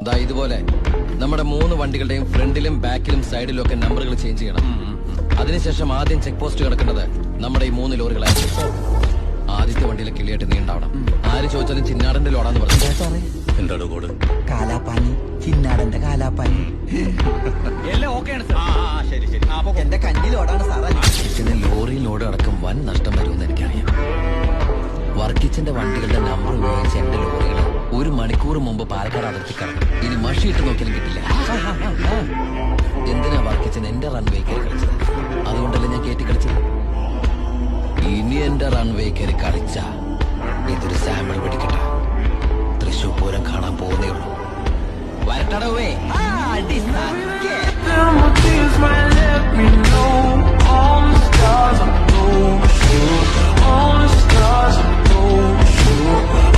ദാ ഇതുപോലെ നമ്മുടെ 3 വണ്ടികളുടെയും ഫ്രണ്ടിലും ബാക്കിലും സൈഡിലും ഒക്കെ നമ്പറുകൾ ചേഞ്ച് ചെയ്യണം. അതിനുശേഷം ആദ്യം ചെക്ക് പോസ്റ്റ് കിടക്കേണ്ടത് നമ്മുടെ ഈ 3 ലോറികളായിരിക്കും. ആദ്യത്തെ വണ്ടിയിലെ കിളിയായിട്ട് നീ ഉണ്ടാവണം. ആര് ചോദിച്ചാലും ചിന്നാടന്റെ ലോടാന്ന് പറഞ്ഞു. എന്താണ് കോഡ്? കാലാപ്പാനി, ചിന്നാടന്റെ കാലാപ്പാനി. എന്റെ കണ്ടി ലോഡാണ് സാറേ. ഇതിന് ലോറി ലോഡ് അടക്കം വൻ നഷ്ടം വരുമെന്ന് എനിക്കറിയാം. വർക്കിച്ചന്റെ വണ്ടികളുടെ നമ്പർ ഉപയോഗിച്ച് എന്റെ ലോറികൾ 1 മണിക്കൂർ മുമ്പ് പാലക്കാട് അതിർത്തി കടന്നു. ഇനി മഷിയിട്ട് നോക്കിയാലും കിട്ടില്ല. എന്തിനാ വർക്കിച്ചൻ എന്റെ റൺവേ കയറി കളിച്ചത്? അതുകൊണ്ടല്ലേ ഞാൻ കയറ്റി കളിച്ചത്. ഇനി എന്റെ റൺവേ കയറി കളിച്ച ഇതൊരു സാമ്പിൾ പിടിക്കട്ടെ. തൃശൂർ പൂരം കാണാൻ പോകുന്നേ ഉള്ളൂ. വരട്ടടവേ All the stars I know, all the stars I know.